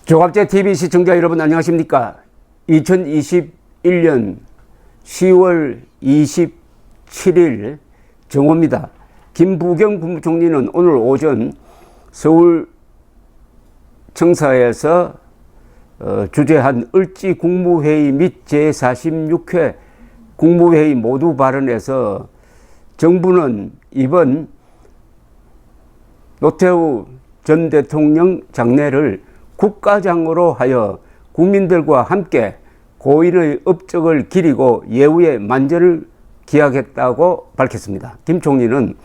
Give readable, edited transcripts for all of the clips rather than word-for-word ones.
조갑제TV 시청자 여러분 안녕하십니까. 2021년 10월 27일 정오입니다. 김부겸 국무총리는 오늘 오전 서울 청사에서 주재한 을지 국무회의 및 제46회 국무회의 모두 발언에서 정부는 이번 노태우 전 대통령 장례를 국가장으로 하여 국민들과 함께 고인의 업적을 기리고 예우의 만전을 기하겠다고 밝혔습니다. 김 총리는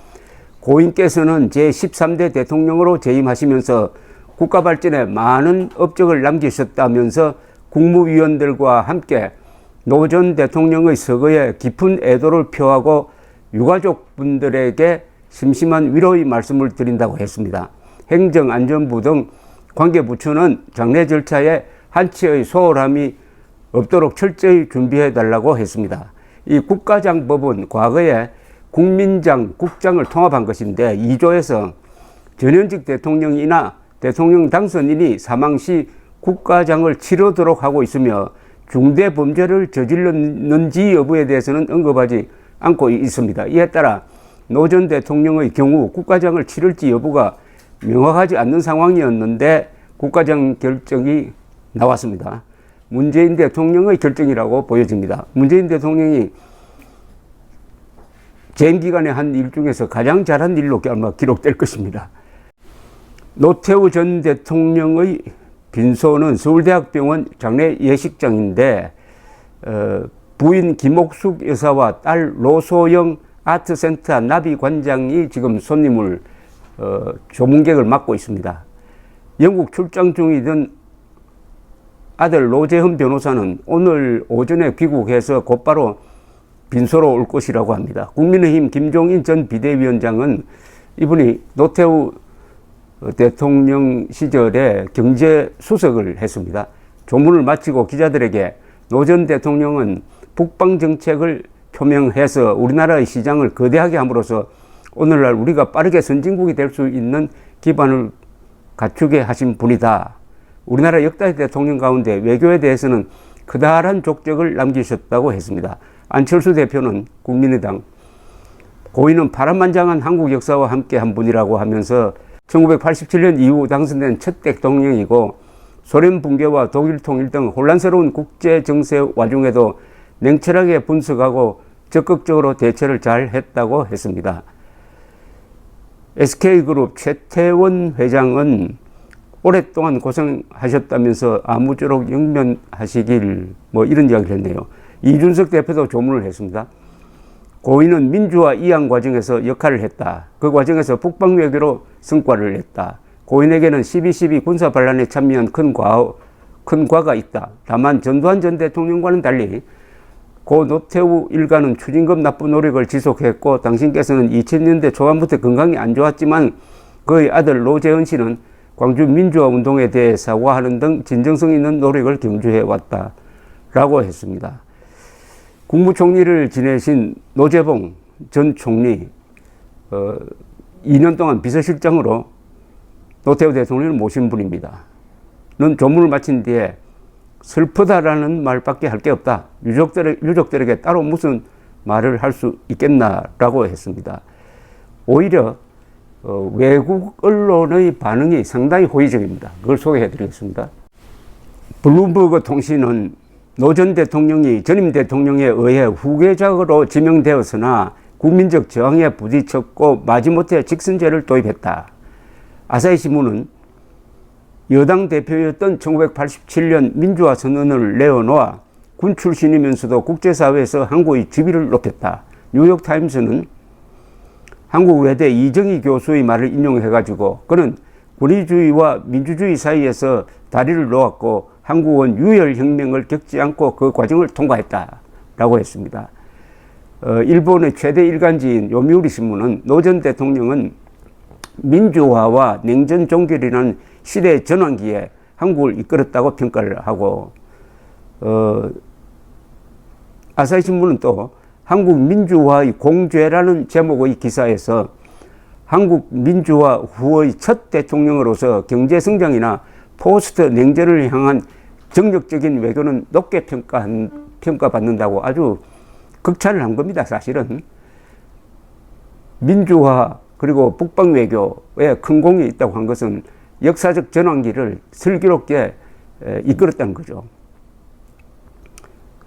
고인께서는 제13대 대통령으로 재임하시면서 국가 발전에 많은 업적을 남기셨다면서 국무위원들과 함께 노 전 대통령의 서거에 깊은 애도를 표하고 유가족분들에게 심심한 위로의 말씀을 드린다고 했습니다. 행정안전부 등 관계부처는 장례 절차에 한치의 소홀함이 없도록 철저히 준비해달라고 했습니다. 이 국가장법은 과거에 국민장, 국장을 통합한 것인데 2조에서 전현직 대통령이나 대통령 당선인이 사망 시 국가장을 치르도록 하고 있으며 중대 범죄를 저질렀는지 여부에 대해서는 언급하지 않고 있습니다. 이에 따라 노 전 대통령의 경우 국가장을 치를지 여부가 명확하지 않는 상황이었는데 국가장 결정이 나왔습니다. 문재인 대통령의 결정이라고 보여집니다. 문재인 대통령이 재임 기간에 한 일 중에서 가장 잘한 일로 아마 기록될 것입니다. 노태우 전 대통령의 빈소는 서울대학병원 장례 예식장인데 부인 김옥숙 여사와 딸 로소영 아트센터 나비 관장이 지금 손님을 조문객을 맡고 있습니다. 영국 출장 중이던 아들 노재흠 변호사는 오늘 오전에 귀국해서 곧바로 빈소로 올 것이라고 합니다. 국민의힘 김종인 전 비대위원장은 이분이 노태우 대통령 시절에 경제수석을 했습니다. 조문을 마치고 기자들에게 노 전 대통령은 북방정책을 표명해서 우리나라의 시장을 거대하게 함으로써 오늘날 우리가 빠르게 선진국이 될 수 있는 기반을 갖추게 하신 분이다. 우리나라 역대 대통령 가운데 외교에 대해서는 커다란 족적을 남기셨다고 했습니다. 안철수 대표는 국민의당 고인은 파란만장한 한국 역사와 함께 한 분이라고 하면서 1987년 이후 당선된 첫 대통령이고 소련 붕괴와 독일 통일 등 혼란스러운 국제 정세 와중에도 냉철하게 분석하고 적극적으로 대처를 잘 했다고 했습니다. SK그룹 최태원 회장은 오랫동안 고생하셨다면서 아무쪼록 영면하시길 이런 이야기를 했네요. 이준석 대표도 조문을 했습니다. 고인은 민주화 이양 과정에서 역할을 했다. 그 과정에서 북방외교로 성과를 냈다. 고인에게는 12.12 군사반란에 참여한 큰 과가 있다. 다만 전두환 전 대통령과는 달리 고 노태우 일가는 추징금 납부 노력을 지속했고 당신께서는 2000년대 초반부터 건강이 안 좋았지만 그의 아들 노재헌 씨는 광주 민주화 운동에 대해 사과하는 등 진정성 있는 노력을 경주해왔다 라고 했습니다. 국무총리를 지내신 노재봉 전 총리 2년 동안 비서실장으로 노태우 대통령을 모신 분입니다. 는 조문을 마친 뒤에 슬프다라는 말밖에 할 게 없다. 유족들에게 따로 무슨 말을 할 수 있겠나라고 했습니다. 오히려 외국 언론의 반응이 상당히 호의적입니다. 그걸 소개해 드리겠습니다. 블룸버그 통신은 노 전 대통령이 전임 대통령에 의해 후계자로 지명되었으나 국민적 저항에 부딪혔고 마지못해 직선제를 도입했다. 아사히 신문은 여당 대표였던 1987년 민주화 선언을 내어놓아 군 출신이면서도 국제사회에서 한국의 지위를 높였다. 뉴욕타임스는 한국 외대 이정희 교수의 말을 인용해가지고 그는 권위주의와 민주주의 사이에서 다리를 놓았고 한국은 유혈혁명을 겪지 않고 그 과정을 통과했다라고 했습니다. 일본의 최대 일간지인 요미우리 신문은 노 전 대통령은 민주화와 냉전 종결이라는 시대 전환기에 한국을 이끌었다고 평가를 하고 아사히 신문은 또 한국 민주화의 공죄라는 제목의 기사에서 한국 민주화 후의 첫 대통령으로서 경제성장이나 포스트 냉전을 향한 정력적인 외교는 높게 평가받는다고 아주 극찬을 한 겁니다. 사실은 민주화 그리고 북방 외교에 큰 공이 있다고 한 것은 역사적 전환기를 슬기롭게 이끌었다는 거죠.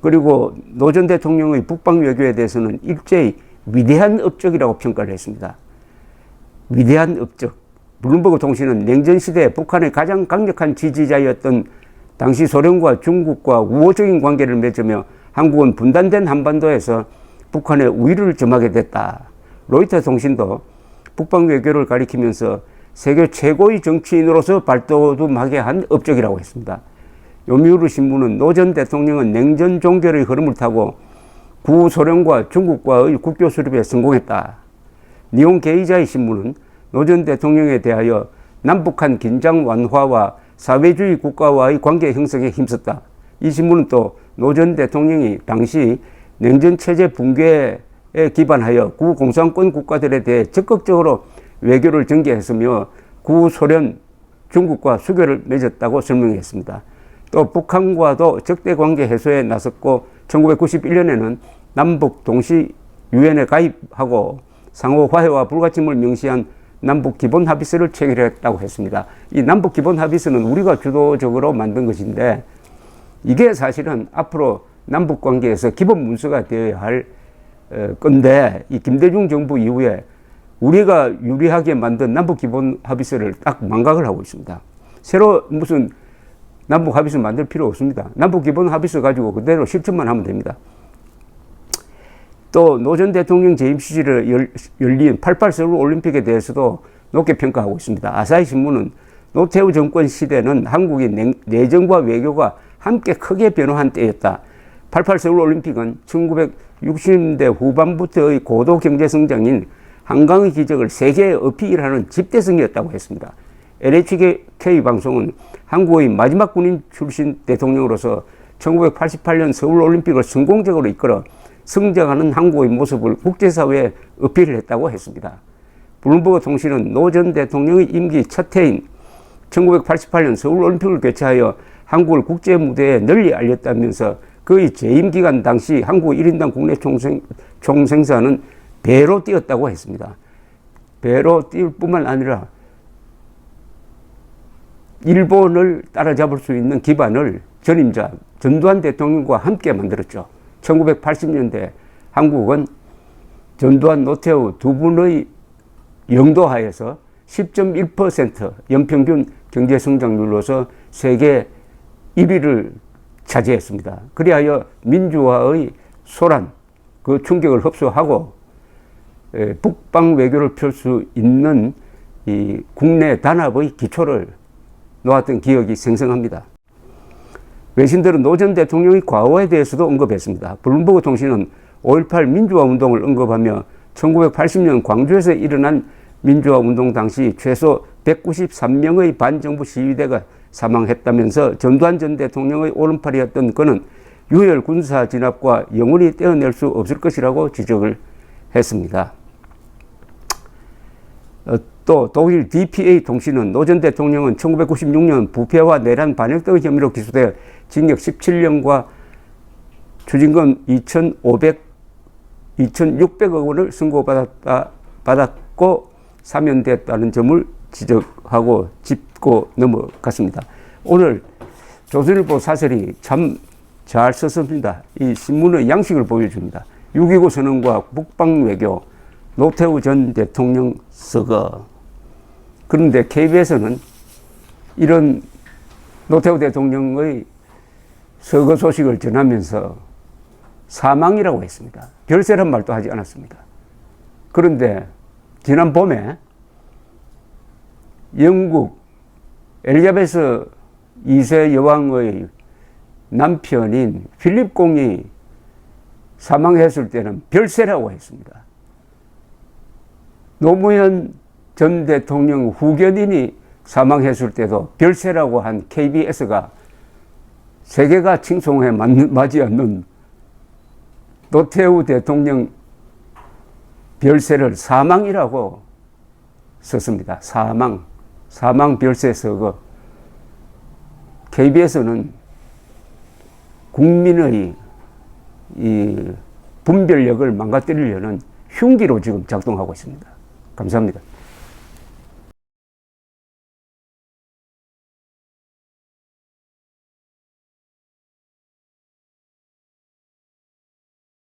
그리고 노 전 대통령의 북방 외교에 대해서는 일제히 위대한 업적이라고 평가를 했습니다. 위대한 업적. 블룸버그 통신은 냉전 시대에 북한의 가장 강력한 지지자였던 당시 소련과 중국과 우호적인 관계를 맺으며 한국은 분단된 한반도에서 북한의 우위를 점하게 됐다. 로이터 통신도 북방 외교를 가리키면서 세계 최고의 정치인으로서 발돋움하게 한 업적이라고 했습니다. 요미우르 신문은 노 전 대통령은 냉전 종결의 흐름을 타고 구소련과 중국과의 국교 수립에 성공했다. 니온 게이자의 신문은 노 전 대통령에 대하여 남북한 긴장 완화와 사회주의 국가와의 관계 형성에 힘썼다. 이 신문은 또 노 전 대통령이 당시 냉전 체제 붕괴에 기반하여 구공산권 국가들에 대해 적극적으로 외교를 전개했으며 구소련, 중국과 수교를 맺었다고 설명했습니다. 또 북한과도 적대관계 해소에 나섰고 1991년에는 남북 동시 유엔에 가입하고 상호 화해와 불가침을 명시한 남북 기본 합의서를 체결했다고 했습니다. 이 남북 기본 합의서는 우리가 주도적으로 만든 것인데 이게 사실은 앞으로 남북 관계에서 기본 문서가 되어야 할 건데 이 김대중 정부 이후에 우리가 유리하게 만든 남북 기본 합의서를 딱 망각을 하고 있습니다. 새로 무슨 남북 합의서 만들 필요 없습니다. 남북 기본 합의서 가지고 그대로 실천만 하면 됩니다. 또 노 전 대통령 재임 시절에 열린 88 서울 올림픽에 대해서도 높게 평가하고 있습니다. 아사히 신문은 노태우 정권 시대는 한국의 내정과 외교가 함께 크게 변화한 때였다. 88 서울 올림픽은 1960년대 후반부터의 고도 경제 성장인 한강의 기적을 세계에 어필하는 집대성이었다고 했습니다. LHK 방송은 한국의 마지막 군인 출신 대통령으로서 1988년 서울올림픽을 성공적으로 이끌어 성장하는 한국의 모습을 국제사회에 어필을 했다고 했습니다. 블룸버그 통신은 노 전 대통령의 임기 첫 해인 1988년 서울올림픽을 개최하여 한국을 국제무대에 널리 알렸다면서 그의 재임 기간 당시 한국 1인당 국내 총생산은 배로 뛰었다고 했습니다. 배로 뛸 뿐만 아니라 일본을 따라잡을 수 있는 기반을 전임자 전두환 대통령과 함께 만들었죠. 1980년대 한국은 전두환, 노태우 두 분의 영도하에서 10.1% 연평균 경제성장률로서 세계 1위를 차지했습니다. 그리하여 민주화의 소란, 그 충격을 흡수하고 북방 외교를 펼 수 있는 이 국내 단합의 기초를 놓았던 기억이 생생합니다. 외신들은 노 전 대통령의 과거에 대해서도 언급했습니다. 블룸버그 통신은 5.18 민주화 운동을 언급하며 1980년 광주에서 일어난 민주화 운동 당시 최소 193명의 반정부 시위대가 사망했다면서 전두환 전 대통령의 오른팔이었던 그는 유혈 군사 진압과 영원히 떼어낼 수 없을 것이라고 지적을 했습니다. 또 독일 DPA 통신은 노 전 대통령은 1996년 부패와 내란 반역 등의 혐의로 기소되어 징역 17년과 추징금 2,600억 원을 선고받았고 사면됐다는 점을 지적하고 짚고 넘어갔습니다. 오늘 조선일보 사설이 참 잘 썼습니다. 이 신문의 양식을 보여줍니다. 6.29 선언과 북방 외교, 노태우 전 대통령 서거. 그런데 KBS는 이런 노태우 대통령의 서거 소식을 전하면서 사망이라고 했습니다. 별세란 말도 하지 않았습니다. 그런데 지난 봄에 영국 엘리자베스 2세 여왕의 남편인 필립 공이 사망했을 때는 별세라고 했습니다. 노무현 전 대통령 후견인이 사망했을 때도 별세라고 한 KBS가 세계가 칭송해 맞지 않는 노태우 대통령 별세를 사망이라고 썼습니다. 사망 별세 서거. KBS는 국민의 이 분별력을 망가뜨리려는 흉기로 지금 작동하고 있습니다. 감사합니다.